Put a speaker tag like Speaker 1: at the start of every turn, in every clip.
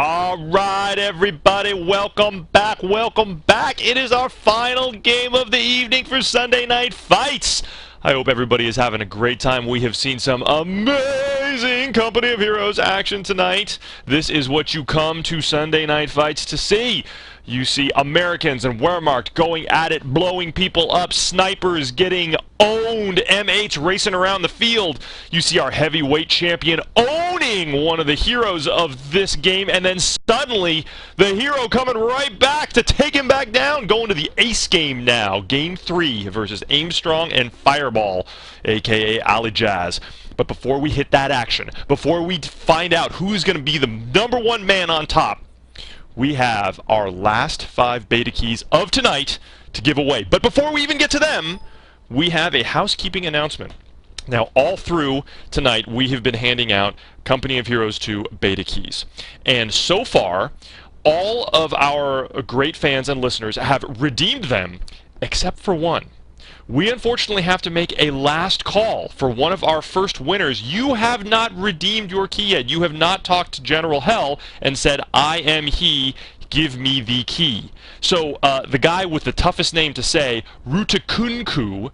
Speaker 1: All right, everybody, welcome back, welcome back. It is our final game of the evening for Sunday Night Fights. I hope everybody is having a great time. We have seen some amazing Company of Heroes action tonight. This is what you come to Sunday Night Fights to see. You see Americans and Wehrmacht going at it, blowing people up, snipers getting owned, MH racing around the field. You see our heavyweight champion owning one of the heroes of this game, and then suddenly the hero coming right back to take him back down, going to the ace game now. Game 3 versus Aimstrong and Fir3ball, aka Ali Jazz. But before we hit that action, before we find out who's going to be the #1 man on top, we have our last 5 beta keys of tonight to give away. But before we even get to them, we have a housekeeping announcement. Now, all through tonight, we have been handing out Company of Heroes 2 beta keys. And so far, all of our great fans and listeners have redeemed them, except for one. We unfortunately have to make a last call for one of our first winners. You have not redeemed your key yet. You have not talked to General Hell and said, "I am he, give me the key." So the guy with the toughest name to say, Rutakunku,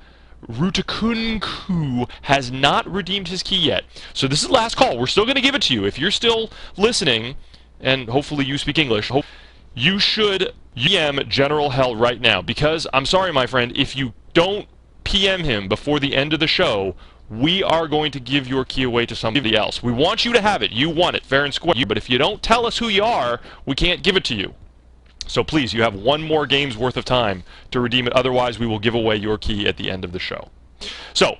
Speaker 1: has not redeemed his key yet. So this is the last call. We're still going to give it to you. If you're still listening, and hopefully you speak English, you should PM General Hell right now. Because, I'm sorry, my friend, if you don't PM him before the end of the show, we are going to give your key away to somebody else. We want you to have it. You want it, fair and square. But if you don't tell us who you are, we can't give it to you. So please, you have one more game's worth of time to redeem it. Otherwise, we will give away your key at the end of the show. So,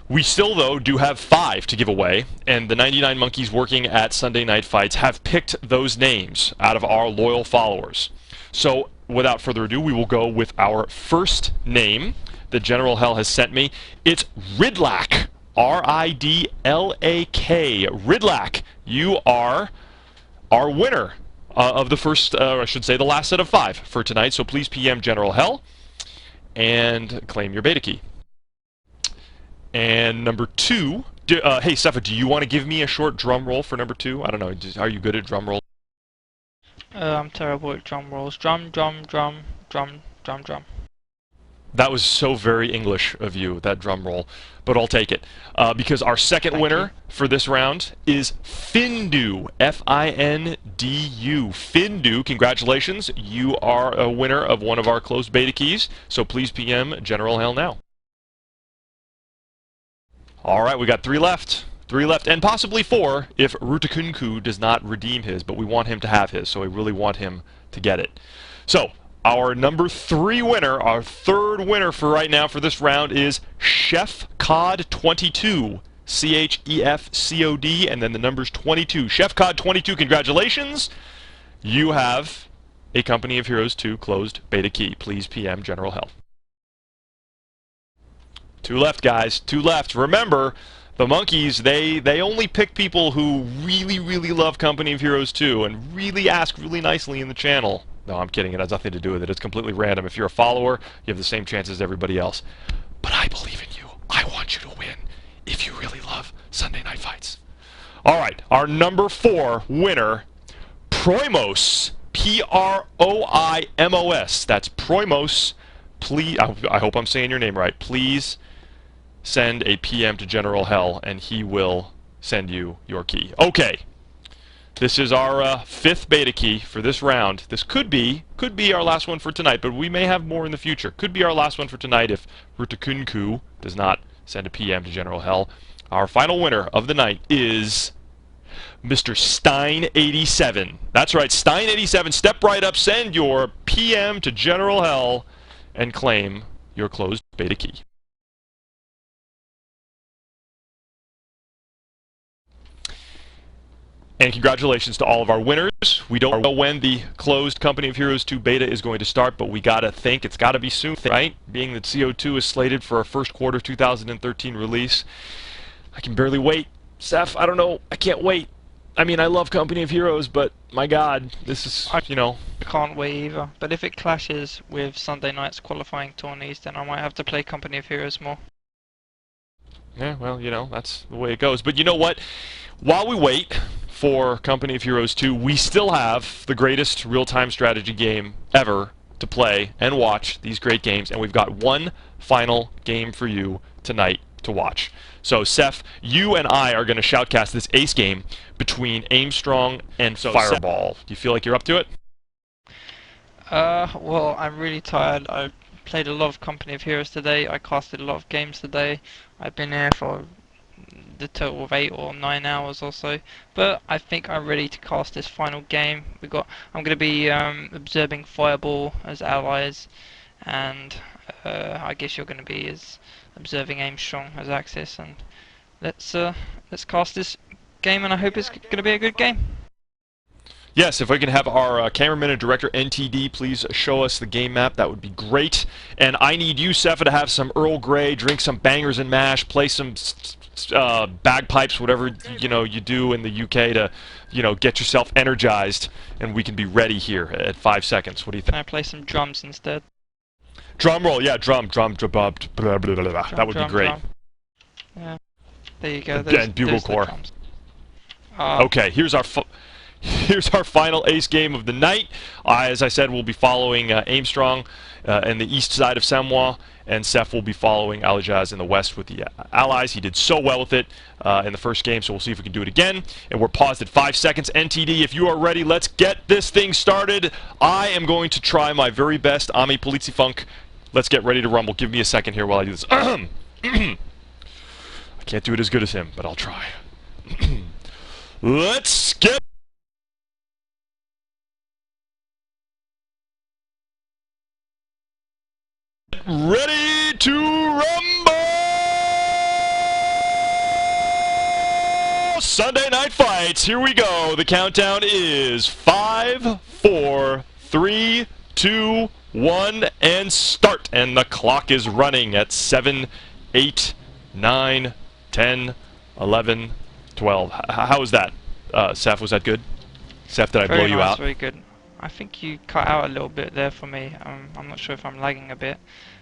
Speaker 1: we still, though, do have 5 to give away, and the 99 Monkeys working at Sunday Night Fights have picked those names out of our loyal followers. So, without further ado, we will go with our first name that General Hell has sent me. It's Ridlak. R-I-D-L-A-K. Ridlak, you are our winner of the first, I should say, the last set of 5 for tonight. So please PM General Hell and claim your beta key. And number 2, hey Sepha, do you want to give me a short drum roll for number 2? I don't know, are you good at drum rolls?
Speaker 2: I'm terrible at drum rolls. Drum, drum, drum, drum, drum, drum.
Speaker 1: That was so very English of you, that drum roll, but I'll take it. Because our second winner for this round is Findu, F-I-N-D-U. Findu, congratulations, you are a winner of one of our closed beta keys, so please PM General Hell now. Alright, we got 3 left. 3 left, and possibly 4 if Rutakunku does not redeem his, but we want him to have his, so we really want him to get it. So, our number 3 winner, our third winner for right now for this round is ChefCod22. C-H-E-F-C-O-D, and then the number's 22. ChefCod22, congratulations! You have a Company of Heroes 2 closed beta key. Please PM General Hell. 2 left, guys. 2 left. Remember, the monkeys, they only pick people who really, really love Company of Heroes 2 and really ask really nicely in the channel. No, I'm kidding. It has nothing to do with it. It's completely random. If you're a follower, you have the same chance as everybody else. But I believe in you. I want you to win if you really love Sunday Night Fights. All right, our number 4 winner, Proimos, P-R-O-I-M-O-S. That's Proimos. Please, I hope I'm saying your name right. Please send a PM to General Hell, and he will send you your key. Okay. This is our 5th beta key for this round. This could be our last one for tonight, but we may have more in the future. Could be our last one for tonight if Rutakunku does not send a PM to General Hell. Our final winner of the night is Mr. Stein87. That's right, Stein87. Step right up, send your PM to General Hell, and claim your closed beta key. And congratulations to all of our winners. We don't know when the closed Company of Heroes 2 beta is going to start, but we gotta think it's gotta be soon, right? Being that CO2 is slated for a first quarter 2013 release. I can barely wait. Seph, I don't know. I can't wait. I mean, I love Company of Heroes, but my God, this is, you know.
Speaker 2: I can't wait either. But if it clashes with Sunday night's qualifying tourneys, then I might have to play Company of Heroes more.
Speaker 1: Yeah, well, you know, that's the way it goes. But you know what? While we wait for Company of Heroes 2. We still have the greatest real-time strategy game ever to play and watch these great games, and we've got one final game for you tonight to watch. So, Seph, you and I are going to shoutcast this ace game between Aimstrong and Fir3ball. Do you feel like you're up to it?
Speaker 2: Well, I'm really tired. I played a lot of Company of Heroes today. I casted a lot of games today. I've been here for the total of 8 or 9 hours or so. But I think I'm ready to cast this final game. I'm going to be observing Fir3ball as allies, and I guess you're going to be observing Aimstrong as Axis. And let's cast this game, and I hope it's going to be a good game.
Speaker 1: Yes, if we can have our cameraman and director, NTD, please show us the game map, that would be great. And I need you, Sepha, to have some Earl Grey, drink some bangers and mash, play some bagpipes, whatever you do in the UK to get yourself energized, and we can be ready here at 5 seconds. What do you think?
Speaker 2: Can I play some drums instead?
Speaker 1: Drum roll, yeah, drum, blah, blah, blah, blah, blah, blah. That would be great.
Speaker 2: Drum. Yeah, there you go.
Speaker 1: And bugle corps. Okay, here's our final ace game of the night. As I said, we'll be following Aimstrong in the east side of Samoa, and Seph will be following Alijaz in the west with the allies. He did so well with it in the first game, so we'll see if we can do it again. And we're paused at 5 seconds. NTD, if you are ready, let's get this thing started. I am going to try my very best. Ami Polizifunk. Let's get ready to rumble. Give me a second here while I do this. I can't do it as good as him, but I'll try. Let's get ready to rumble! Sunday Night Fights, here we go. The countdown is 5, 4, 3, 2, 1, and start. And the clock is running at 7, 8, 9, 10, 11, 12. How was that? Seph, was that good? Seph, did I blow you out?
Speaker 2: Very good. I think you cut out a little bit there for me. I'm not sure if I'm lagging a bit,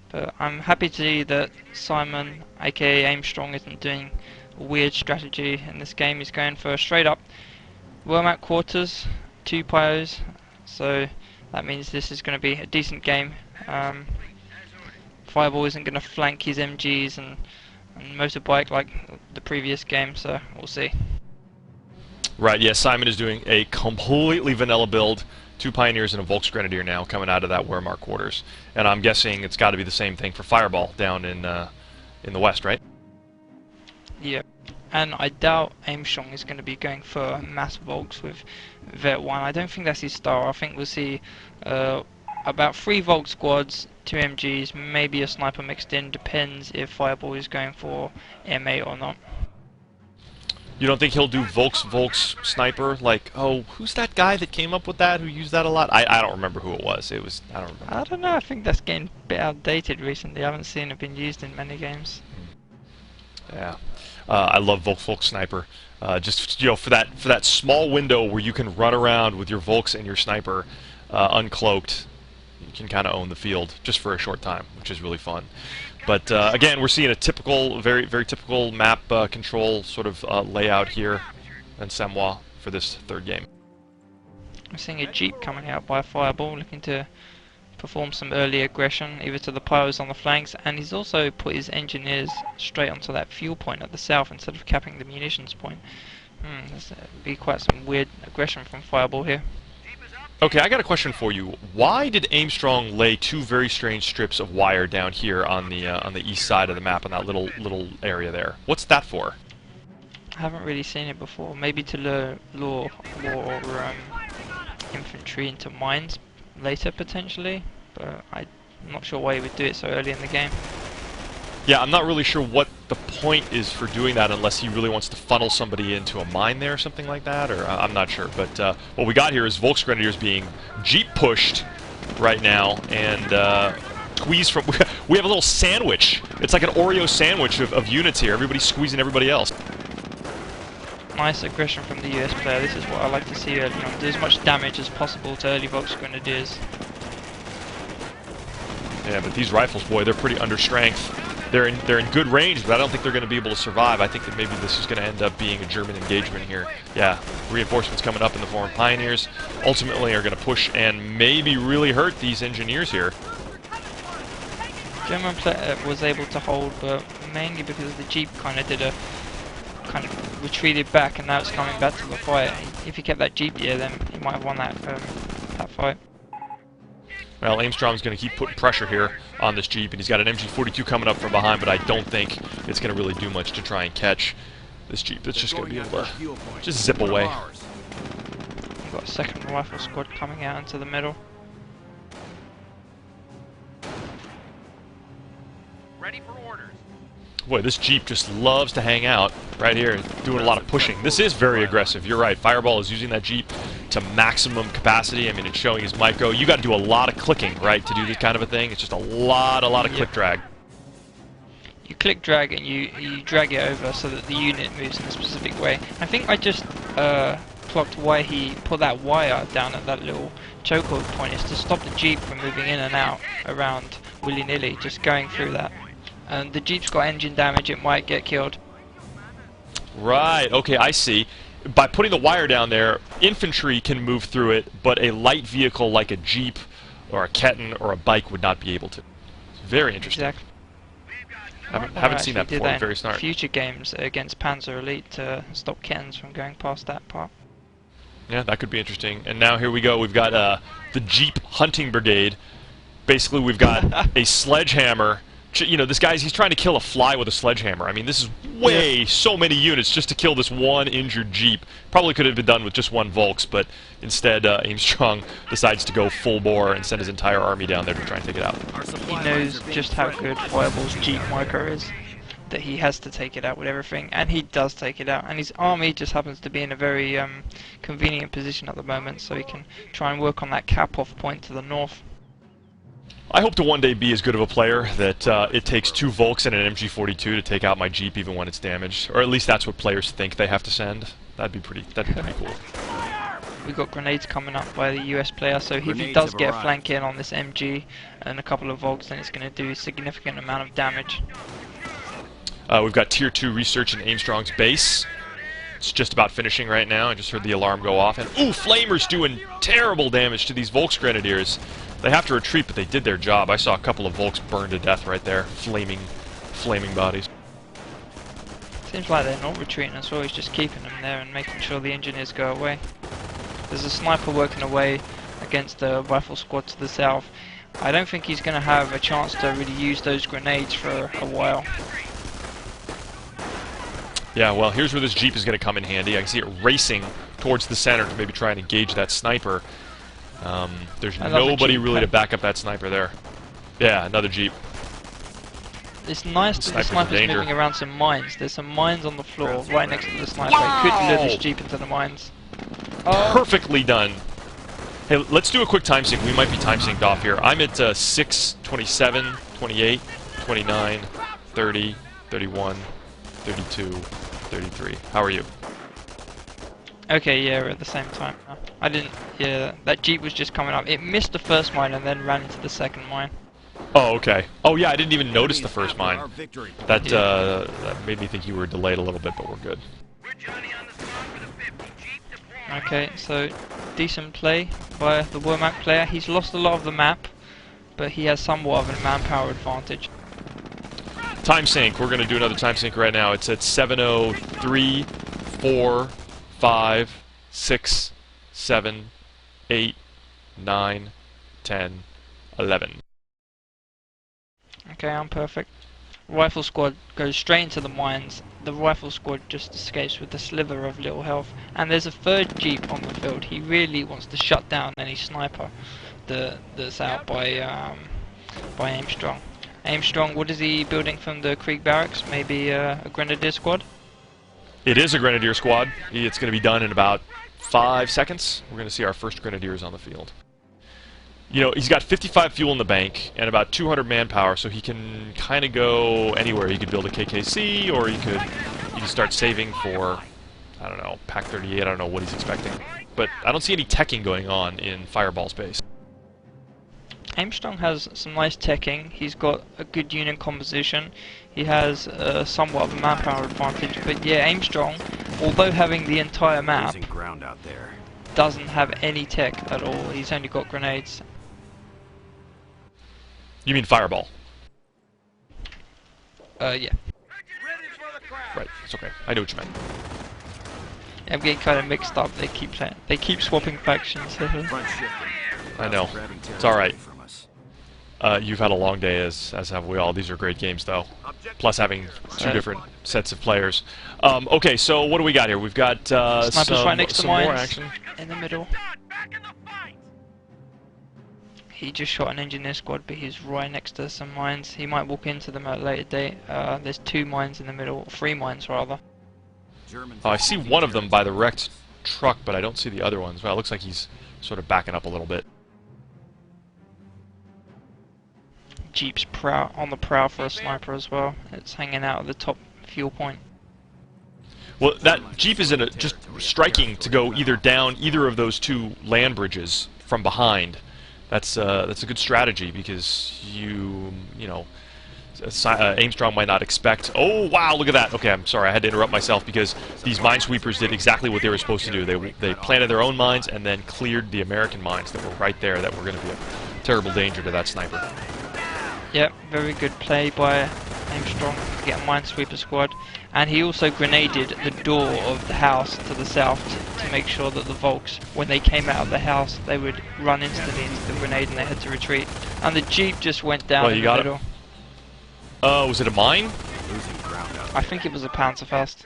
Speaker 2: but I'm happy to see that Simon, aka Aimstrong, isn't doing a weird strategy in this game. He's going for a straight up Wormat quarters, 2 pyos, so that means this is going to be a decent game. Fir3ball isn't going to flank his MGs and motorbike like the previous game, so we'll see.
Speaker 1: Right, yes, Simon is doing a completely vanilla build. 2 Pioneers and a Volks Grenadier now coming out of that Wehrmacht quarters. And I'm guessing it's got to be the same thing for Fir3ball down in the west, right?
Speaker 2: Yeah, and I doubt Aimstrong is going to be going for mass Volks with Vet 1. I don't think that's his style. I think we'll see about 3 Volk squads, 2 MGs, maybe a sniper mixed in. Depends if Fir3ball is going for M8 or not.
Speaker 1: You don't think he'll do Volks sniper? Like, oh, who's that guy that came up with that, who used that a lot? I don't remember who it was. I don't remember.
Speaker 2: I don't know. I think that's getting a bit outdated recently. I haven't seen it being used in many games.
Speaker 1: Yeah. I love Volks sniper. Just for that small window where you can run around with your Volks and your sniper uncloaked, you can kind of own the field just for a short time, which is really fun. But again, we're seeing a typical, very typical map control sort of layout here in Samoa for this third game.
Speaker 2: I'm seeing a Jeep coming out by Fir3ball, looking to perform some early aggression, either to the pyros on the flanks, and he's also put his engineers straight onto that fuel point at the south instead of capping the munitions point. This be quite some weird aggression from Fir3ball here.
Speaker 1: Okay, I got a question for you. Why did Aimstrong lay 2 very strange strips of wire down here on the east side of the map, on that little area there? What's that for?
Speaker 2: I haven't really seen it before. Maybe to lure more infantry into mines later, potentially. But I'm not sure why he would do it so early in the game.
Speaker 1: Yeah, I'm not really sure what the point is for doing that unless he really wants to funnel somebody into a mine there or something like that, or I'm not sure. But what we got here is Volks Grenadiers being Jeep pushed right now, and squeezed from... We have a little sandwich. It's like an Oreo sandwich of units here. Everybody's squeezing everybody else.
Speaker 2: Nice aggression from the US player. This is what I like to see early on. Do as much damage as possible to early Volks Grenadiers.
Speaker 1: Yeah, but these rifles, boy, they're pretty under strength. they're in good range, but I don't think they're going to be able to survive. I think that maybe this is going to end up being a German engagement here. Yeah, reinforcements coming up in the form of pioneers. Ultimately are going to push and maybe really hurt these engineers here.
Speaker 2: German player was able to hold, but mainly because the Jeep kind of retreated back, and now it's coming back to the fight. If he kept that Jeep here, then he might have won that fight.
Speaker 1: Well, Aimstrong's going to keep putting pressure here on this Jeep, and he's got an MG42 coming up from behind, but I don't think it's going to really do much to try and catch this Jeep. It's just going to be able to just zip away.
Speaker 2: You've got a second rifle squad coming out into the middle.
Speaker 3: Ready for orders.
Speaker 1: Boy, this Jeep just loves to hang out right here, doing a lot of pushing. This is very aggressive. You're right. Fir3ball is using that Jeep to maximum capacity. I mean, it's showing his micro. You got to do a lot of clicking, right, to do this kind of a thing. It's just a lot of click drag.
Speaker 2: You click drag and you drag it over so that the unit moves in a specific way. I think I just clocked why he put that wire down at that little chokehold point is to stop the Jeep from moving in and out around willy-nilly, just going through that. And the Jeep's got engine damage, it might get killed.
Speaker 1: Right, okay, I see. By putting the wire down there, infantry can move through it, but a light vehicle like a Jeep or a Ketten or a bike would not be able to. Very interesting.
Speaker 2: Exactly.
Speaker 1: Haven't seen that before. Very smart.
Speaker 2: Future games against Panzer Elite to stop Kettens from going past that part.
Speaker 1: Yeah, that could be interesting. And now here we go. We've got the Jeep Hunting Brigade. Basically, we've got a sledgehammer. You know, this guy's, he's trying to kill a fly with a sledgehammer. I mean, this is so many units just to kill this one injured Jeep. Probably could have been done with just one Volks, but instead Aimstrong decides to go full bore and send his entire army down there to try and take it out.
Speaker 2: He knows just how good Fir3ball's Jeep micro is, that he has to take it out with everything, and he does take it out. And his army just happens to be in a very convenient position at the moment, so he can try and work on that cap-off point to the north.
Speaker 1: I hope to one day be as good of a player that it takes 2 Volks and an MG42 to take out my Jeep even when it's damaged. Or at least that's what players think they have to send. That'd be pretty cool.
Speaker 2: We've got grenades coming up by the US player, so if he does get a flank in on this MG and a couple of Volks, then it's going to do a significant amount of damage.
Speaker 1: We've got Tier 2 research in Aimstrong's base. It's just about finishing right now. I just heard the alarm go off. And ooh, Flamer's doing terrible damage to these Volks Grenadiers. They have to retreat, but they did their job. I saw a couple of Volks burned to death right there. Flaming bodies.
Speaker 2: Seems like they're not retreating as well. He's just keeping them there and making sure the engineers go away. There's a sniper working away against the rifle squad to the south. I don't think he's going to have a chance to really use those grenades for a while.
Speaker 1: Yeah, well, here's where this Jeep is going to come in handy. I can see it racing towards the center to maybe try and engage that sniper. There's nobody really to back up that sniper there. Yeah, another Jeep.
Speaker 2: It's nice that the sniper's moving around some mines. There's some mines on the floor right next to the sniper. He could lure this Jeep into the mines.
Speaker 1: Perfectly done. Hey, let's do a quick time sync. We might be time synced off here. I'm at 6, 27, 28, 29, 30, 31, 32, 33. How are you?
Speaker 2: Okay, yeah, we're at the same time. I didn't. Yeah, that Jeep was just coming up. It missed the first mine and then ran into the second mine.
Speaker 1: Oh, okay. Oh, yeah, I didn't even notice the first mine. That made me think you were delayed a little bit, but we're good.
Speaker 2: Okay, so decent play by the Womack player. He's lost a lot of the map, but he has somewhat of a manpower advantage.
Speaker 1: Time sync. We're going to do another time sync right now. It's at 7:03, 4, 5, 6, 7, 8, 9, 10, 11.
Speaker 2: Okay, I'm perfect. Rifle squad goes straight into the mines. The rifle squad just escapes with a sliver of little health. And there's a third Jeep on the field. He really wants to shut down any sniper that's out by Aimstrong. Aimstrong, what is he building from the Krieg barracks? Maybe a Grenadier squad?
Speaker 1: It is a Grenadier squad. It's going to be done in about 5 seconds. We're going to see our first Grenadiers on the field. You know, he's got 55 fuel in the bank and about 200 manpower, so he can kind of go anywhere. He could build a KKC, or he could start saving for, I don't know, Pack 38. I don't know what he's expecting. But I don't see any teching going on in Fir3ball's base.
Speaker 2: Aimstrong has some nice teching. He's got a good unit composition. he has somewhat of a manpower advantage. But yeah, Aimstrong, although having the entire map,
Speaker 3: Losing ground out there.
Speaker 2: doesn't have any tech at all. He's only got grenades.
Speaker 1: You mean Fir3ball?
Speaker 2: Yeah.
Speaker 1: Right, it's okay. I know what you meant.
Speaker 2: I'm getting kind of mixed up. They keep swapping factions.
Speaker 3: Front shifting.
Speaker 1: I know. It's alright. You've had a long day, as have we all. These are great games, though. Plus having two different sets of players. Okay, so what do we got here? We've got
Speaker 2: Snipers right next to
Speaker 1: some more
Speaker 2: mines.
Speaker 1: action.
Speaker 2: In the middle. He just shot an engineer squad, but he's right next to some mines. He might walk into them at a later date. There's 2 mines in the middle, 3 mines rather.
Speaker 1: I see one of them by the wrecked truck, but I don't see the other ones. Well, it looks like he's sort of backing up a little bit.
Speaker 2: Jeep's on the prowl for a sniper as well. It's hanging out at the top fuel point.
Speaker 1: Well, that Jeep is just striking to go either down either of those 2 land bridges from behind. That's a good strategy because you know, Aimstrong might not expect. Oh wow, look at that. Okay, I'm sorry, I had to interrupt myself because these minesweepers did exactly what they were supposed to do. They planted their own mines and then cleared the American mines that were right there that were going to be a terrible danger to that sniper.
Speaker 2: Yep, very good play by Aimstrong to get a minesweeper squad. And he also grenaded the door of the house to the south to make sure that the Volks, when they came out of the house, they would run instantly into the grenade and they had to retreat. And the Jeep just went down in the middle.
Speaker 1: Was it a mine?
Speaker 2: I think it was a Panzerfaust.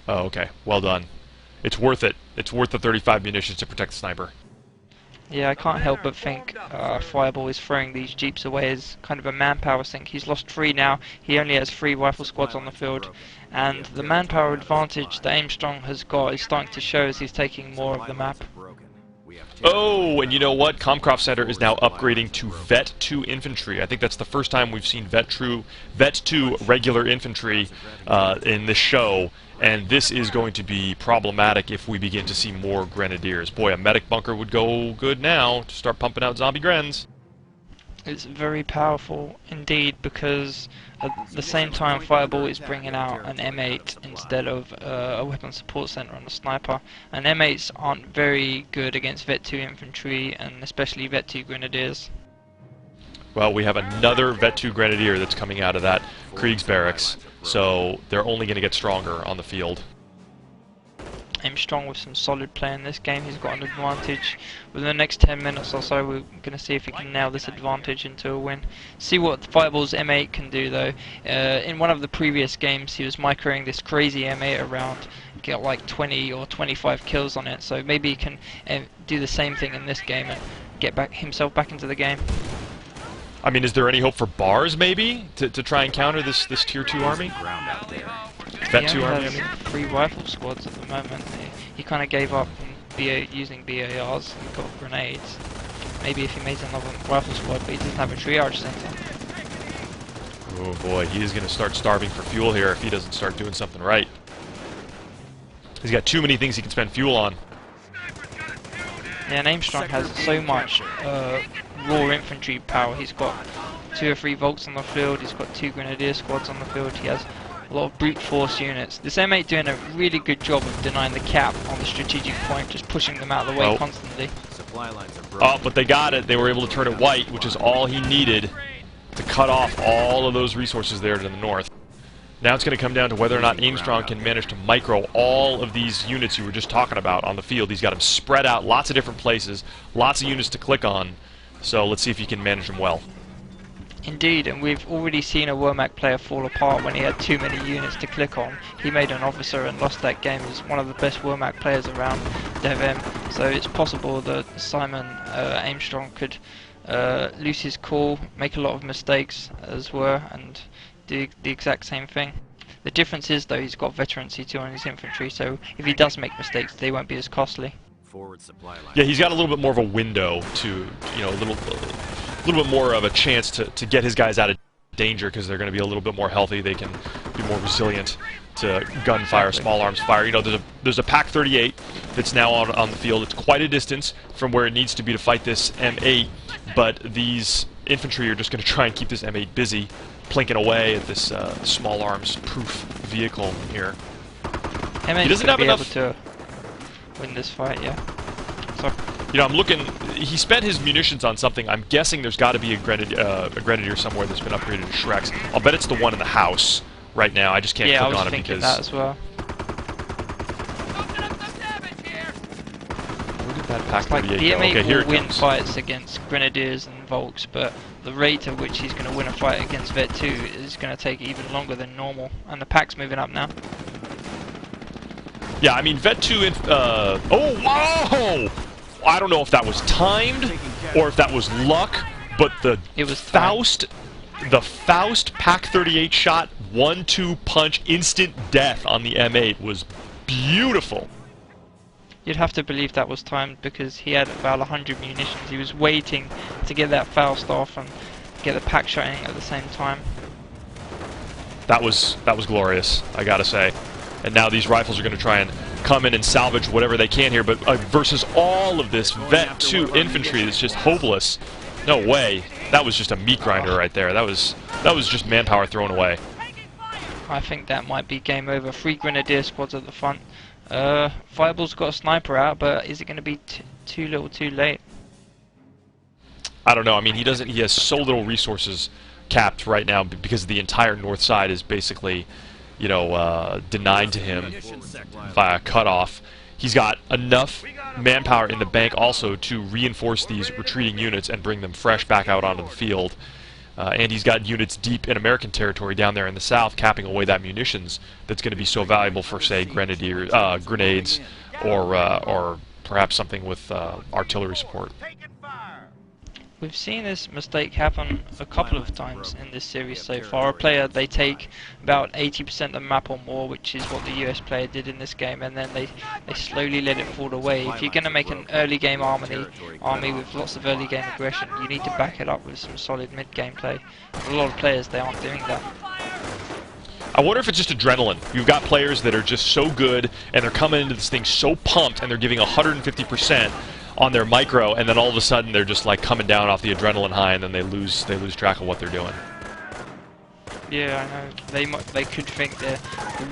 Speaker 1: Oh, okay. Well done. It's worth it. It's worth the 35 munitions to protect the sniper.
Speaker 2: Yeah, I can't help but think Fir3ball is throwing these Jeeps away as kind of a manpower sink. He's lost 3 now. He only has 3 rifle squads on the field. And the manpower advantage that Aimstrong has got is starting to show as he's taking more of the map.
Speaker 1: Oh, and you know what? Comcroft Center is now upgrading to Vet 2 infantry. I think that's the first time we've seen Vet 2 regular infantry in this show. And this is going to be problematic if we begin to see more grenadiers. Boy, a medic bunker would go good now to start pumping out zombie grens.
Speaker 2: It's very powerful indeed because at the same time Fir3ball is bringing out an M8 instead of a weapon support center on a sniper. And M8s aren't very good against Vet 2 infantry and especially Vet 2 grenadiers.
Speaker 1: Well, we have another Vet 2 Grenadier that's coming out of that Krieg's barracks, so they're only going to get stronger on the field.
Speaker 2: Aimstrong with some solid play in this game. He's got an advantage. Within the next 10 minutes or so, we're going to see if he can nail this advantage into a win. See what Fir3ball's M8 can do, though. In one of the previous games, he was microing this crazy M8 around, get like 20 or 25 kills on it, so maybe he can do the same thing in this game and get himself back into the game.
Speaker 1: I mean, is there any hope for bars, maybe, to try and counter this Tier 2 army? Vet 2 army, I mean?
Speaker 2: 3 rifle squads at the moment. He kind of gave up using BARs and got grenades. Maybe if he made another rifle squad, but he doesn't have a triage center.
Speaker 1: Oh boy, he is going to start starving for fuel here if he doesn't start doing something right. He's got too many things he can spend fuel on.
Speaker 2: Yeah, and Aimstrong has so much raw infantry power. He's got 2 or 3 Volks on the field, he's got 2 Grenadier squads on the field, he has a lot of brute force units. This M8 doing a really good job of denying the cap on the strategic point, just pushing them out of the way constantly.
Speaker 1: Oh, but they got it. They were able to turn it white, which is all he needed to cut off all of those resources there to the north. Now it's going to come down to whether or not Aimstrong can manage to micro all of these units you were just talking about on the field. He's got them spread out, lots of different places, lots of units to click on. So let's see if he can manage them well.
Speaker 2: Indeed, and we've already seen a Womack player fall apart when he had too many units to click on. He made an officer and lost that game. He's one of the best Womack players around DevM, so it's possible that Simon Aimstrong could lose his cool, make a lot of mistakes as were, and do the exact same thing. The difference is, though, he's got veteran C2 on his infantry, so if he does make mistakes, they won't be as costly.
Speaker 1: Yeah, he's got a little bit more of a window to, you know, a little bit more of a chance to get his guys out of danger because they're going to be a little bit more healthy. They can be more resilient to gunfire, small arms fire. You know, there's a Pack 38 that's now on the field. It's quite a distance from where it needs to be to fight this M8, but these infantry are just going to try and keep this M8 busy, plinking away at this small arms proof vehicle here.
Speaker 2: M8's
Speaker 1: He doesn't
Speaker 2: gonna
Speaker 1: have
Speaker 2: be
Speaker 1: enough.
Speaker 2: able to win this fight, yeah. So
Speaker 1: You know, I'm looking. He spent his munitions on something. I'm guessing there's got to be a grenadier somewhere that's been upgraded to Shreks. I'll bet it's the one in the house right now. I just can't
Speaker 2: yeah, I
Speaker 1: click
Speaker 2: was
Speaker 1: on it
Speaker 2: thinking
Speaker 1: because.
Speaker 2: that as well.
Speaker 1: Where did that Pack
Speaker 2: It's like
Speaker 1: 38
Speaker 2: the
Speaker 1: go?
Speaker 2: M8
Speaker 1: Okay, here
Speaker 2: will
Speaker 1: it
Speaker 2: win
Speaker 1: comes.
Speaker 2: fights against Grenadiers and Volks, but the rate at which he's going to win a fight against Vet 2 is going to take even longer than normal. And the pack's moving up now.
Speaker 1: Yeah, I mean, Vet 2 in, oh, whoa! I don't know if that was timed or if that was luck, but the
Speaker 2: It was timed.
Speaker 1: Faust Pack 38 shot, 1-2 punch, instant death on the M8 was beautiful.
Speaker 2: You'd have to believe that was timed because he had about 100 munitions. He was waiting to get that Faust off and get the pack shot in at the same time.
Speaker 1: That was glorious, I gotta say. And now these rifles are going to try and come in and salvage whatever they can here, but versus all of this Vet 2 infantry that's just hopeless. No way. That was just a meat grinder right there. That was just manpower thrown away.
Speaker 2: I think that might be game over. 3 Grenadier squads at the front. Fir3ball's got a sniper out, but is it going to be too little too late?
Speaker 1: I don't know. I mean, he has so little resources capped right now because the entire north side is basically, you know, denied to him via cutoff. He's got enough manpower in the bank also to reinforce these retreating units and bring them fresh back out onto the field. And he's got units deep in American territory down there in the south, capping away that munitions that's going to be so valuable for, say, grenades, or perhaps something with artillery support.
Speaker 2: We've seen this mistake happen a couple of times in this series so far. A player, they take about 80% of the map or more, which is what the US player did in this game, and then they slowly let it fall away. If you're going to make an early game army with lots of early game aggression, you need to back it up with some solid mid game play. A lot of players, they aren't doing that.
Speaker 1: I wonder if it's just adrenaline. You've got players that are just so good, and they're coming into this thing so pumped, and they're giving 150% on their micro, and then all of a sudden they're just like coming down off the adrenaline high, and then they lose track of what they're doing.
Speaker 2: Yeah, I know. They could think the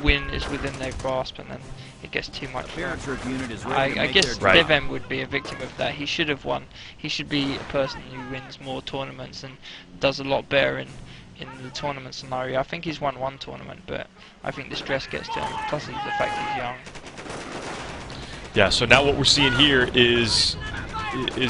Speaker 2: win is within their grasp, and then it gets too much for them. I guess
Speaker 1: Right.
Speaker 2: Devem would be a victim of that. He should have won. He should be a person who wins more tournaments and does a lot better in the tournament scenario. I think he's won one tournament, but I think the stress gets to him. Plus, the fact he's young.
Speaker 1: Yeah, so now what we're seeing here is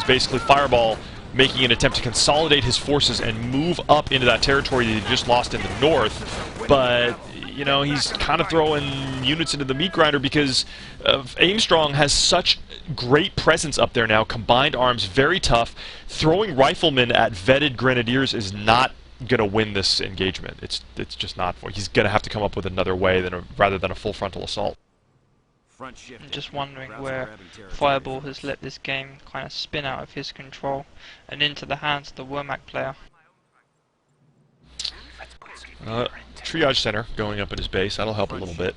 Speaker 1: basically Fir3ball making an attempt to consolidate his forces and move up into that territory that he just lost in the north. But, you know, he's kind of throwing units into the meat grinder because Aimstrong has such great presence up there now, combined arms, very tough. Throwing riflemen at vetted grenadiers is not going to win this engagement. It's just not. He's going to have to come up with another way rather than a full frontal assault.
Speaker 2: I'm just wondering where Fir3ball has let this game kind of spin out of his control and into the hands of the Womack player.
Speaker 1: Triage center going up at his base. That'll help a little bit.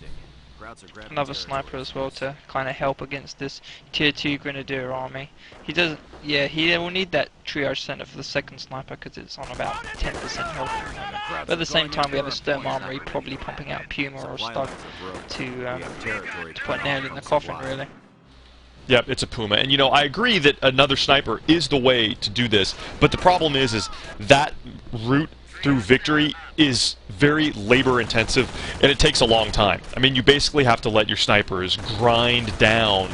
Speaker 2: Another sniper as well to kind of help against this tier 2 grenadier army. He doesn't. Yeah, he will need that triage center for the second sniper because it's on about 10% health at the moment. But at the same time, we have a Sturm armory probably pumping out Puma or Stug to put a nail in the coffin, really.
Speaker 1: Yep, it's a Puma. And, you know, I agree that another sniper is the way to do this, but the problem is that route through victory is very labor intensive, and it takes a long time. I mean, you basically have to let your snipers grind down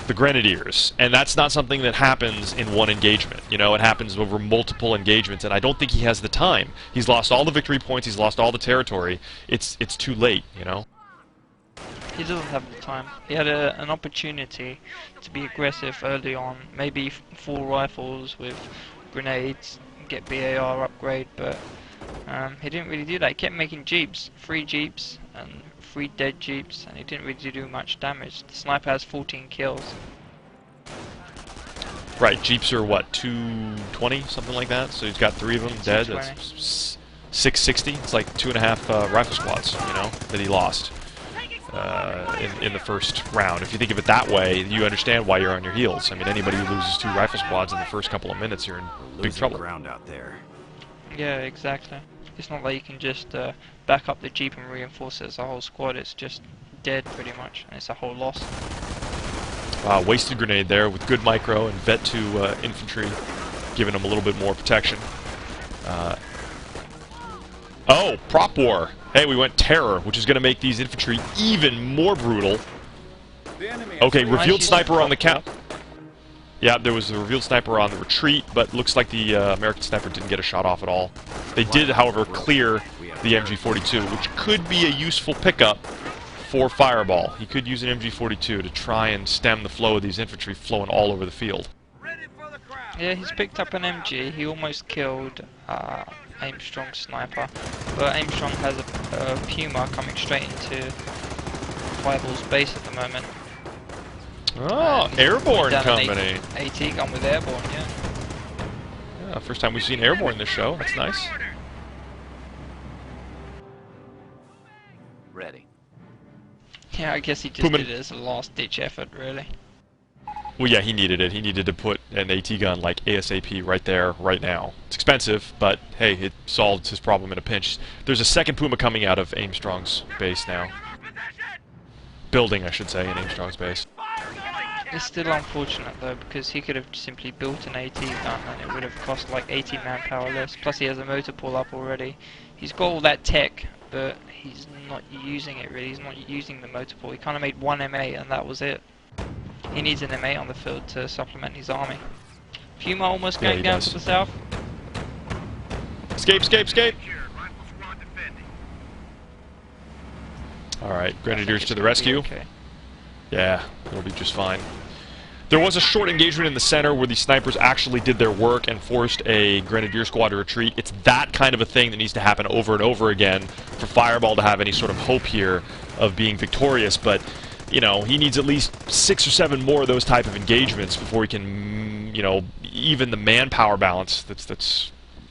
Speaker 1: the grenadiers, and that's not something that happens in one engagement. You know, it happens over multiple engagements, and I don't think he has the time. He's lost all the victory points, he's lost all the territory. It's too late, you know?
Speaker 2: He doesn't have the time. He had an opportunity to be aggressive early on, maybe full rifles with grenades, get BAR upgrade, but he didn't really do that. He kept making jeeps, 3 jeeps and 3 dead jeeps, and he didn't really do much damage. The sniper has 14 kills.
Speaker 1: Right, jeeps are what, 220, something like that? So he's got 3 of them dead. That's 660. It's like 2.5 rifle squads, you know, that he lost. in the first round. If you think of it that way, you understand why you're on your heels. I mean, anybody who loses 2 rifle squads in the first couple of minutes, you're in big trouble.
Speaker 4: Ground out there.
Speaker 2: Yeah, exactly. It's not like you can just back up the Jeep and reinforce it as a whole squad. It's just dead pretty much, and it's a whole loss.
Speaker 1: Wasted grenade there with good micro and vet to infantry, giving them a little bit more protection. Oh, prop war. Hey, we went terror, which is going to make these infantry even more brutal. Okay, revealed sniper on the count. Yeah, there was a revealed sniper on the retreat, but looks like the American sniper didn't get a shot off at all. They did, however, clear the MG42, which could be a useful pickup for Fir3ball. He could use an MG42 to try and stem the flow of these infantry flowing all over the field.
Speaker 2: Yeah, he's picked up an MG. He almost killed Aimstrong sniper, but Aimstrong has a Puma coming straight into Fir3ball's base at the moment.
Speaker 1: Oh, airborne company.
Speaker 2: AT gun with airborne, yeah.
Speaker 1: Yeah, first time we've seen airborne in this show. That's nice.
Speaker 4: Ready.
Speaker 2: Yeah, I guess he just
Speaker 1: Puma.
Speaker 2: did it as a last-ditch effort, really.
Speaker 1: Well, yeah, he needed it. He needed to put an AT gun like ASAP right there, right now. It's expensive, but hey, it solved his problem in a pinch. There's a second Puma coming out of Aimstrong's base now. Building, I should say, in Aimstrong's base.
Speaker 2: It's still unfortunate though, because he could have simply built an AT gun and it would have cost like 80 manpower less. Plus he has a motor pull up already. He's got all that tech, but he's not using it really. He's not using the motor pull. He kind of made one M8 and that was it. He needs an M8 on the field to supplement his army. Puma almost going down to the south.
Speaker 1: Escape, escape, escape! Alright, Grenadiers to the rescue.
Speaker 2: Okay.
Speaker 1: Yeah, it'll be just fine. There was a short engagement in the center where the snipers actually did their work and forced a Grenadier squad to retreat. It's that kind of a thing that needs to happen over and over again for Fir3ball to have any sort of hope here of being victorious, but you know, he needs at least 6 or 7 more of those type of engagements before he can, you know, even the manpower balance that's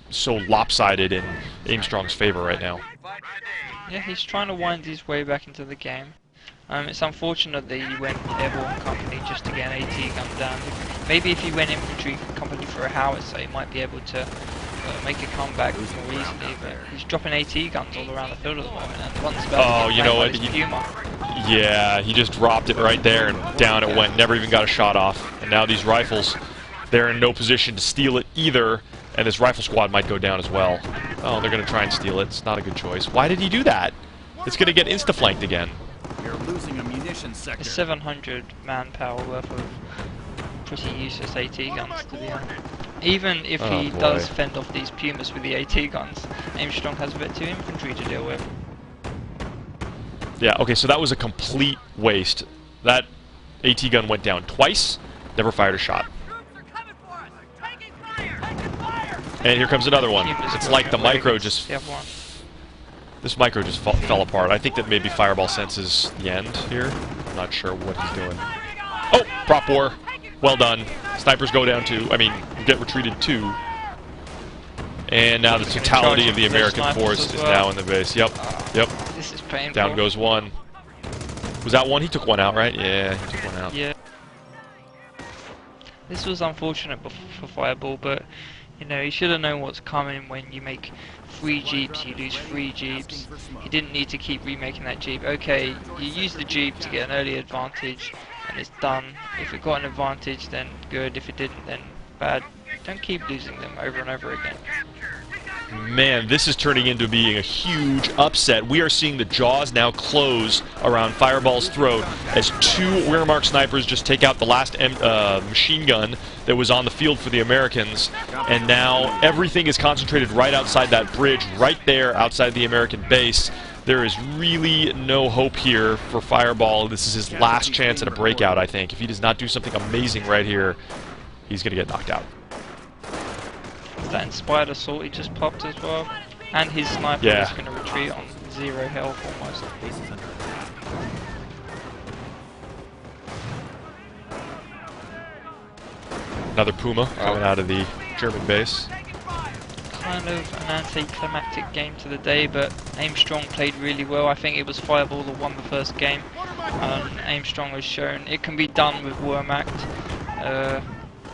Speaker 1: so lopsided in Aimstrong's favor right now.
Speaker 2: Yeah, he's trying to wind his way back into the game. It's unfortunate that he went airborne company just to get an AT gun down. Maybe if he went infantry company for a howitzer, he might be able to make a comeback more easily. But he's dropping AT guns all around the field at the moment, and one's about to get flanked by his Puma.
Speaker 1: Yeah, he just dropped it right there, and down it went. Never even got a shot off. And now these rifles, they're in no position to steal it either. And this rifle squad might go down as well. Oh, they're going to try and steal it. It's not a good choice. Why did he do that? It's going to get insta-flanked again.
Speaker 4: You're losing a munitions sector.
Speaker 2: It's 700 manpower worth of pretty useless AT guns, to be honest. Even if he does fend off these Pumas with the AT guns, Aimstrong has Vet 2 infantry to deal with.
Speaker 1: Yeah, okay, so that was a complete waste. That AT gun went down twice, never fired a shot. And here comes another one. It's like the micro just... This micro just fell apart. I think that maybe Fir3ball senses the end here. I'm not sure what he's doing. Oh! Prop war. Well done. Snipers go down to... I mean, get retreated too. And now the totality of the American force is now in the base. Yep. Yep.
Speaker 2: This is painful.
Speaker 1: Down goes one. Was that one? He took one out, right? Yeah, he took one out.
Speaker 2: Yeah. This was unfortunate for Fir3ball, but you know, he should have known what's coming. When you make 3 Jeeps, you lose 3 Jeeps. He didn't need to keep remaking that Jeep. Okay, you use the Jeep to get an early advantage, and it's done. If it got an advantage, then good. If it didn't, then bad. Don't keep losing them over and over again.
Speaker 1: Man, this is turning into being a huge upset. We are seeing the jaws now close around Fir3ball's throat as 2 Wehrmacht snipers just take out the last machine gun that was on the field for the Americans. And now everything is concentrated right outside that bridge, right there outside the American base. There is really no hope here for Fir3ball. This is his last chance at a breakout, I think. If he does not do something amazing right here, he's going to get knocked out.
Speaker 2: That inspired assault he just popped as well, and his sniper is going to retreat on 0 health almost.
Speaker 1: Another Puma coming out of the German base.
Speaker 2: kind of an anticlimactic game to the day, but Aimstrong played really well. I think it was Fir3ball that won the first game. Aimstrong has shown it can be done with Wehrmacht.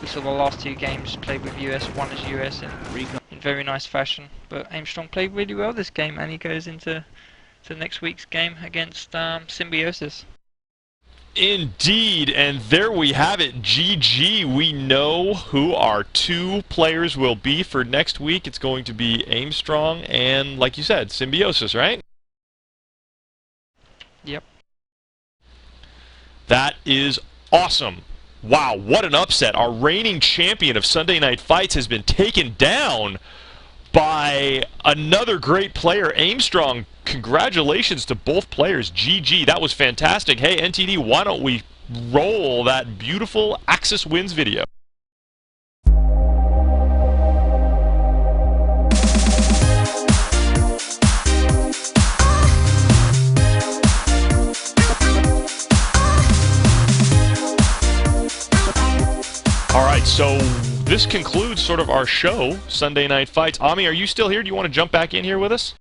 Speaker 2: We saw the last two games played with US, one is US in very nice fashion. But Aimstrong played really well this game, and he goes into next week's game against Symbiosis.
Speaker 1: Indeed, and there we have it. GG. We know who our two players will be for next week. It's going to be Aimstrong and, like you said, Symbiosis, right?
Speaker 2: Yep.
Speaker 1: That is awesome. Wow, what an upset. Our reigning champion of Sunday Night Fights has been taken down by another great player, Aimstrong. Congratulations to both players. GG, that was fantastic. Hey, NTD, why don't we roll that beautiful Axis Wins video? Alright, so this concludes sort of our show, Sunday Night Fights. Ami, are you still here? Do you want to jump back in here with us?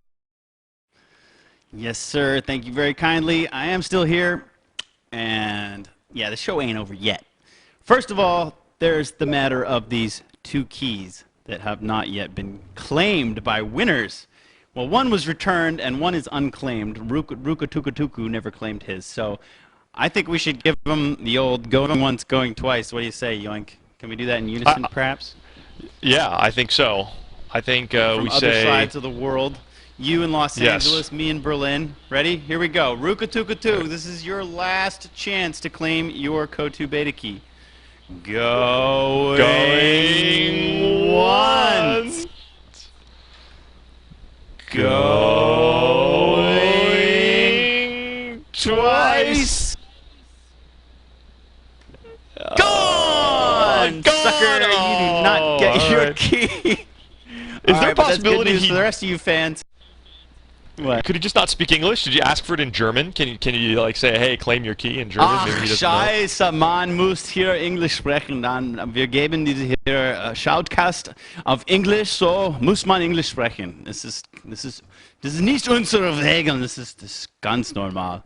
Speaker 5: Yes, sir. Thank you very kindly. I am still here, and yeah, the show ain't over yet. First of all, there's the matter of these two keys that have not yet been claimed by winners. Well, one was returned, and one is unclaimed. Ruka never claimed his, so I think we should give him the old going once, going twice. What do you say, Yoink? Can we do that in unison, perhaps?
Speaker 1: Yeah, I think so. I think
Speaker 5: From
Speaker 1: we
Speaker 5: other
Speaker 1: say...
Speaker 5: sides of the world. You in Los
Speaker 1: Yes.
Speaker 5: Angeles, me in Berlin. Ready? Here we go. Ruka-tuka-tu. This is your last chance to claim your Kotu beta key. Going once. Going twice. Gone! Sucker, you do not get your key.
Speaker 1: Is there a possibility
Speaker 5: for the rest of you fans? What?
Speaker 1: Could he just not speak English? Did you ask for it in German? Can you like say, hey, claim your key in German?
Speaker 5: Ach,
Speaker 1: Maybe he doesn't know.
Speaker 5: scheiße, man muss hier Englisch sprechen. Dann, wir geben diese hier Shoutcast auf Englisch, so muss man Englisch sprechen. Das ist nicht unsere Regeln, das ist ganz normal.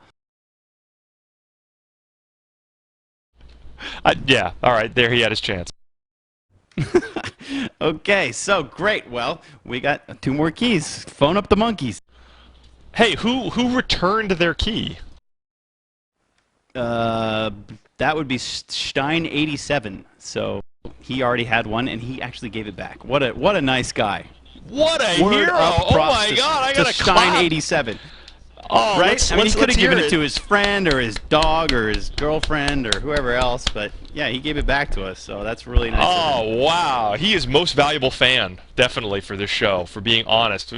Speaker 1: Yeah, all right, there he had his chance.
Speaker 5: Okay, so great. Well, we got two more keys. Phone up the monkeys.
Speaker 1: Hey, who returned their key?
Speaker 5: That would be Stein87. So he already had one, and he actually gave it back. What a nice guy.
Speaker 1: What a
Speaker 5: Word
Speaker 1: hero!
Speaker 5: up
Speaker 1: Oh
Speaker 5: props
Speaker 1: my
Speaker 5: to,
Speaker 1: God, I
Speaker 5: to
Speaker 1: gotta clap.
Speaker 5: Stein87.
Speaker 1: Oh,
Speaker 5: Right? I mean, he could
Speaker 1: let's
Speaker 5: have given
Speaker 1: hear
Speaker 5: it to his friend or his dog or his girlfriend or whoever else, but yeah, he gave it back to us, so that's really nice of him.
Speaker 1: Oh, wow. He is most valuable fan, definitely, for this show, for being honest.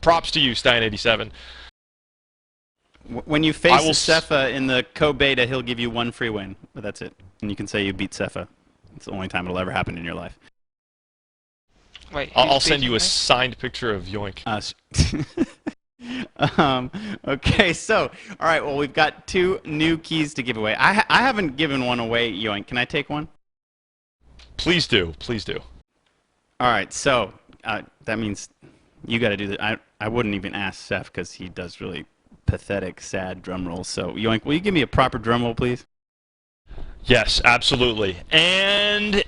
Speaker 1: Props to you, Stein87.
Speaker 5: When you face Sepha in the co-beta, he'll give you one free win, but that's it. And you can say you beat Sepha. It's the only time it'll ever happen in your life.
Speaker 2: Wait,
Speaker 1: I'll send you a signed picture of Yoink.
Speaker 5: Okay, so, all right, well, we've got two new keys to give away. I haven't given one away, Yoink. Can I take one?
Speaker 1: Please do. Please do.
Speaker 5: All right, so that means you got to do that. I wouldn't even ask Seph because he does really pathetic, sad drum rolls. So, Yoink, will you give me a proper drum roll, please?
Speaker 1: Yes, absolutely. And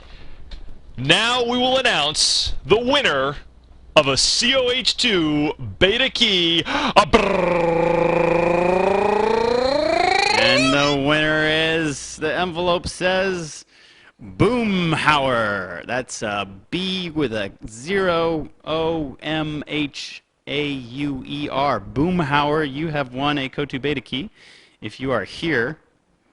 Speaker 1: now we will announce the winner of a COH2 beta key.
Speaker 5: And the winner is, the envelope says, Boomhauer. That's a B with a 0 O-M-H-A-U-E-R. Boomhauer, you have won a Kotu beta key. If you are here,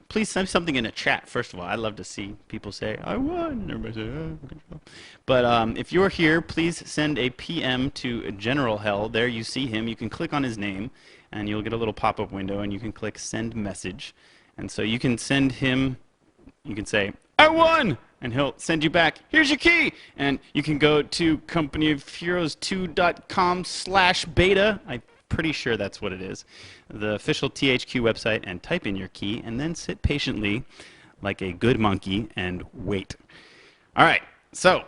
Speaker 5: please send something in a chat, first of all. I love to see people say, I won. And everybody say, oh, good job. But if you're here, please send a PM to General Hell. There you see him. You can click on his name, and you'll get a little pop-up window, and you can click Send Message. And so you can send him, you can say, I won! And he'll send you back, here's your key! And you can go to companyofheroes2.com/beta. I'm pretty sure that's what it is. The official THQ website, and type in your key, and then sit patiently like a good monkey and wait. All right, so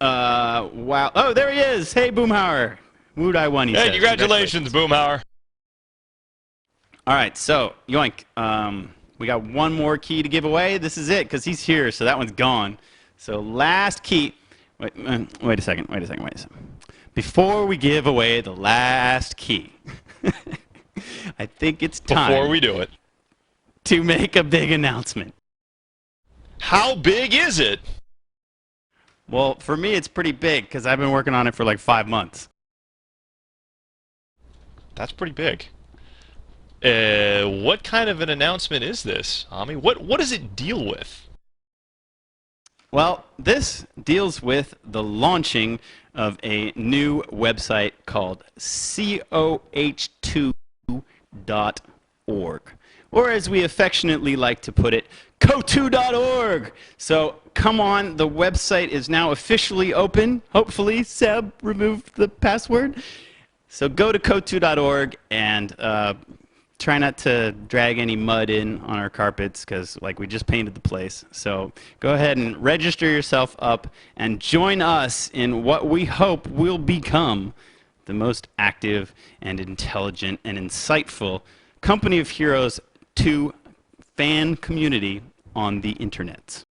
Speaker 5: Wow. Oh, there he is. Hey, Boomhauer. Wood I won, he
Speaker 1: Hey,
Speaker 5: says.
Speaker 1: congratulations, Boomhauer.
Speaker 5: All right, so, Yoink, we got one more key to give away. This is it, because he's here, so that one's gone. So last key. Wait a second. Before we give away the last key, I think it's time
Speaker 1: Before we do it.
Speaker 5: to make a big announcement.
Speaker 1: How big is it?
Speaker 5: Well, for me, it's pretty big, because I've been working on it for like 5 months.
Speaker 1: That's pretty big. What kind of an announcement is this, Ami? What does it deal with?
Speaker 5: Well, this deals with the launching of a new website called coh2.org, or as we affectionately like to put it, coh2.org. So come on, the website is now officially open. Hopefully, Seb removed the password. So go to coh2.org and try not to drag any mud in on our carpets because like we just painted the place. So go ahead and register yourself up and join us in what we hope will become the most active and intelligent and insightful Company of Heroes 2 fan community on the internet.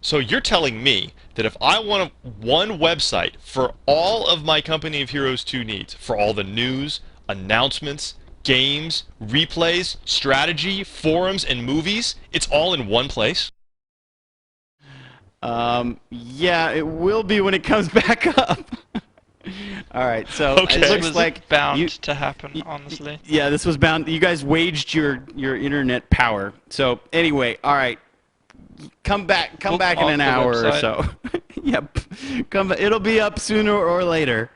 Speaker 1: So you're telling me that if I want one website for all of my Company of Heroes 2 needs, for all the news, announcements, games, replays, strategy, forums, and movies, it's all in one place?
Speaker 5: Yeah, it will be when it comes back up. All right, so
Speaker 1: Okay.
Speaker 5: it looks
Speaker 2: was
Speaker 5: like
Speaker 2: bound to happen, honestly.
Speaker 5: Yeah, this was bound. You guys waged your internet power. So anyway, all right, come back in
Speaker 2: Bookmark
Speaker 5: an
Speaker 2: the
Speaker 5: hour or
Speaker 2: website.
Speaker 5: so. Yep, it'll be up sooner or later.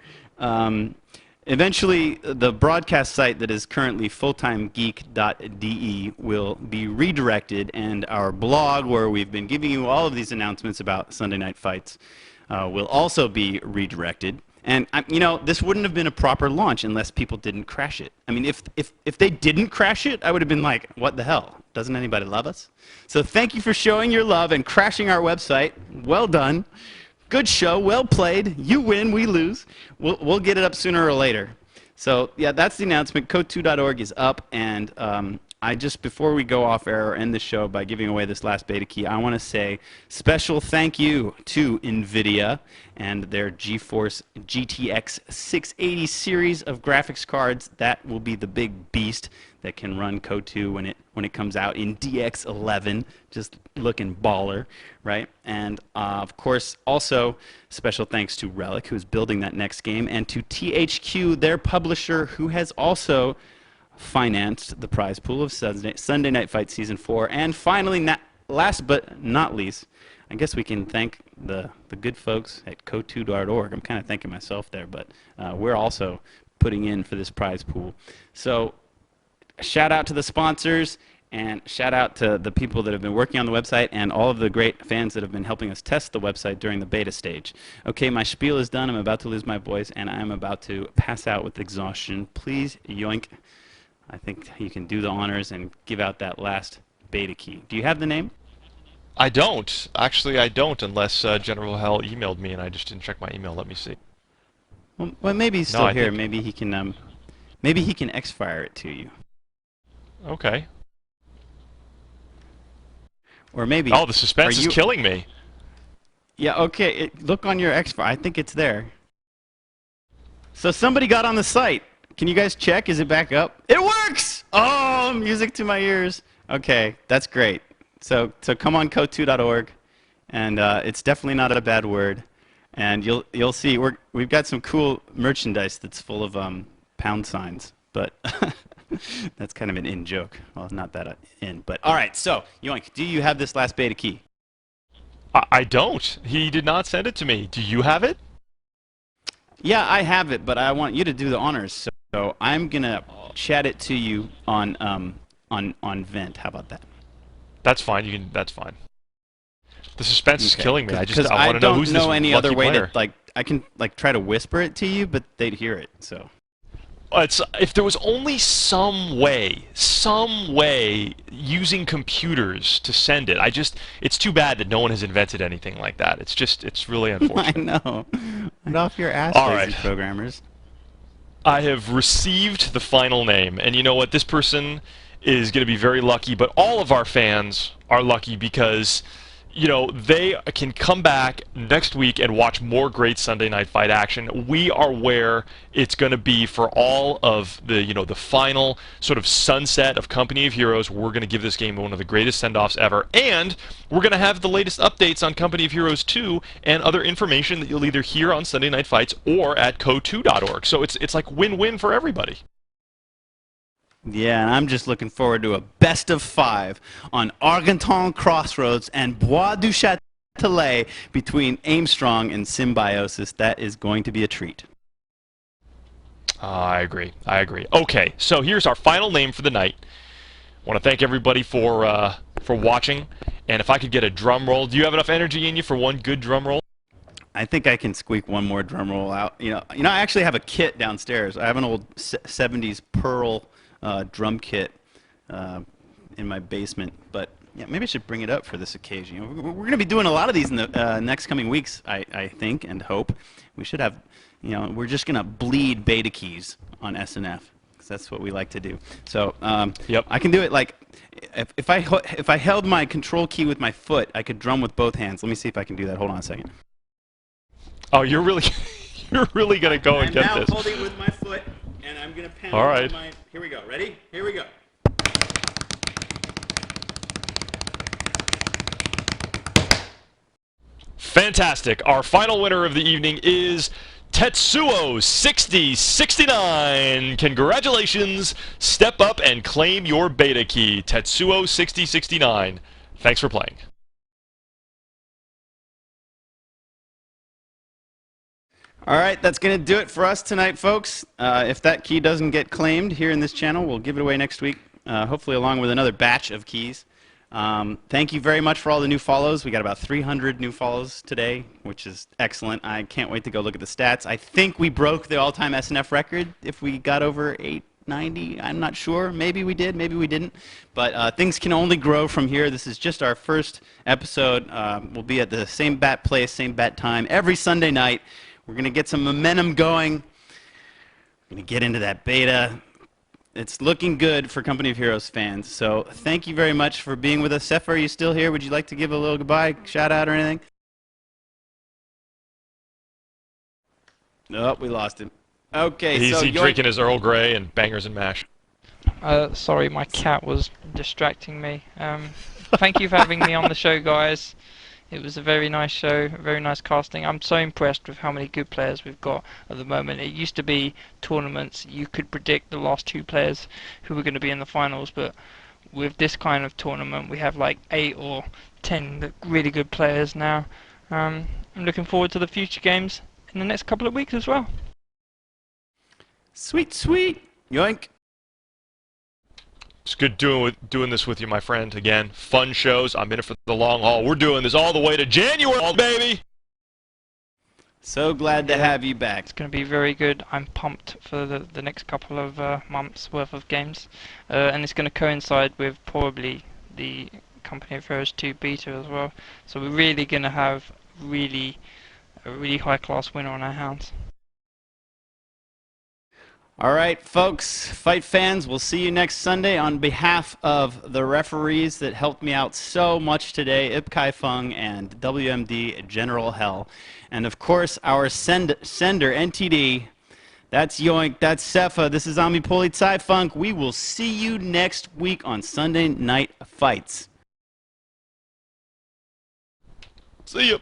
Speaker 5: Eventually, the broadcast site that is currently fulltimegeek.de will be redirected, and our blog, where we've been giving you all of these announcements about Sunday Night Fights, will also be redirected. And you know, this wouldn't have been a proper launch unless people didn't crash it. I mean, if they didn't crash it, I would have been like, what the hell? Doesn't anybody love us? So thank you for showing your love and crashing our website. Well done. Good show. Well played. You win, we lose. We'll get it up sooner or later. So yeah, that's the announcement. Coh2.org is up, and before we go off air or end the show by giving away this last beta key, I want to say special thank you to NVIDIA and their GeForce GTX 680 series of graphics cards. That will be the big beast that can run Coh2 when it comes out in DX11, just looking baller, right? And of course, also special thanks to Relic, who's building that next game, and to THQ, their publisher, who has also financed the prize pool of Sunday Night Fight Season 4. And finally, last but not least, I guess we can thank the good folks at coh2.org. I'm kind of thanking myself there, but we're also putting in for this prize pool. So shout out to the sponsors, and shout out to the people that have been working on the website and all of the great fans that have been helping us test the website during the beta stage. Okay, my spiel is done. I'm about to lose my voice, and I'm about to pass out with exhaustion. Please, Yoink, I think you can do the honors and give out that last beta key. Do you have the name?
Speaker 1: I don't. Actually, I don't, unless General Hell emailed me and I just didn't check my email. Let me see.
Speaker 5: Well, maybe he's still
Speaker 1: I
Speaker 5: here.
Speaker 1: think-
Speaker 5: Maybe he can X-Fire it to you.
Speaker 1: Okay.
Speaker 5: Or maybe...
Speaker 1: Oh, the suspense
Speaker 5: are
Speaker 1: is
Speaker 5: you-
Speaker 1: killing me.
Speaker 5: Yeah, okay. Look on your X-Fire. I think it's there. So somebody got on the site. Can you guys check? Is it back up? It works! Oh, music to my ears. Okay, that's great. So come on coh2.org, and it's definitely not a bad word. And you'll see we've got some cool merchandise that's full of pound signs, but that's kind of an in joke. Well, not that in, but all right. So Yoink, do you have this last beta key?
Speaker 1: I don't. He did not send it to me. Do you have it?
Speaker 5: Yeah, I have it, but I want you to do the honors. So I'm gonna chat it to you on Vent. How about that?
Speaker 1: That's fine. You can. That's fine. The suspense is
Speaker 5: Okay.
Speaker 1: killing me. I
Speaker 5: Because
Speaker 1: want to know who's this
Speaker 5: don't know any other
Speaker 1: lucky
Speaker 5: way
Speaker 1: player.
Speaker 5: to I can try to whisper it to you, but they'd hear it. So
Speaker 1: if there was only some way using computers to send it. It's too bad that no one has invented anything like that. It's really
Speaker 5: I
Speaker 1: unfortunate.
Speaker 5: know. Get off your ass,
Speaker 1: All
Speaker 5: lazy
Speaker 1: right.
Speaker 5: programmers.
Speaker 1: I have received the final name, and you know what? This person is going to be very lucky, but all of our fans are lucky because, you know, they can come back next week and watch more great Sunday Night Fight action. We are where it's going to be for all of the, you know, the final sort of sunset of Company of Heroes. We're going to give this game one of the greatest send-offs ever, and we're going to have the latest updates on Company of Heroes 2 and other information that you'll either hear on Sunday Night Fights or at co2.org. So it's like win-win for everybody.
Speaker 5: Yeah, and I'm just looking forward to a best of 5 on Argenton Crossroads and Bois du Châtelet between Aimstrong and Symbiosis. That is going to be a treat.
Speaker 1: I agree. Okay, so here's our final name for the night. I want to thank everybody for watching, and if I could get a drum roll. Do you have enough energy in you for one good drum roll?
Speaker 5: I think I can squeak one more drum roll out. You know, I actually have a kit downstairs. I have an old 70s Pearl drum kit in my basement, but yeah, maybe I should bring it up for this occasion. You know, we're going to be doing a lot of these in the next coming weeks, I think and hope. We should have, you know, we're just going to bleed beta keys on SNF because that's what we like to do. So
Speaker 1: Yep.
Speaker 5: I can do it like if I held my control key with my foot, I could drum with both hands. Let me see if I can do that. Hold on a second.
Speaker 1: Oh, you're really going to go and get
Speaker 5: I'm now
Speaker 1: this.
Speaker 5: holding with my foot, and I'm going to pound
Speaker 1: All right.
Speaker 5: my... Here we go. Ready? Here we go.
Speaker 1: Fantastic. Our final winner of the evening is Tetsuo6069. Congratulations. Step up and claim your beta key. Tetsuo6069. Thanks for playing.
Speaker 5: All right, that's going to do it for us tonight, folks. If that key doesn't get claimed here in this channel, we'll give it away next week, hopefully along with another batch of keys. Thank you very much for all the new follows. We got about 300 new follows today, which is excellent. I can't wait to go look at the stats. I think we broke the all-time SNF record if we got over 890. I'm not sure. Maybe we did, maybe we didn't. But things can only grow from here. This is just our first episode. We'll be at the same bat place, same bat time every Sunday night. We're going to get some momentum going. We're going to get into that beta. It's looking good for Company of Heroes fans. So thank you very much for being with us. Sepha, are you still here? Would you like to give a little goodbye, shout out or anything? Nope, we lost him. Okay,
Speaker 1: He's
Speaker 5: so
Speaker 1: drinking his Earl Grey and bangers and mash.
Speaker 2: Sorry, my cat was distracting me. Thank you for having me on the show, guys. It was a very nice show, very nice casting. I'm so impressed with how many good players we've got at the moment. It used to be tournaments, you could predict the last 2 players who were going to be in the finals, but with this kind of tournament we have like 8 or 10 really good players now. I'm looking forward to the future games in the next couple of weeks as well.
Speaker 5: Sweet, sweet. Yoink.
Speaker 1: It's good doing this with you, my friend. Again, fun shows. I'm in it for the long haul. We're doing this all the way to January, baby.
Speaker 5: So glad to have you back.
Speaker 2: It's going to be very good. I'm pumped for the next couple of months worth of games, and it's going to coincide with probably the Company of Heroes 2 beta as well. So we're really going to have a really high class winner on our hands.
Speaker 5: All right, folks, fight fans, we'll see you next Sunday. On behalf of the referees that helped me out so much today, Ip Kai Fung and WMD General Hell, and of course our sender NTD, that's Yoink, that's Sepha, this is Ami Poli Tsai Funk. We will see you next week on Sunday Night Fights.
Speaker 1: See ya.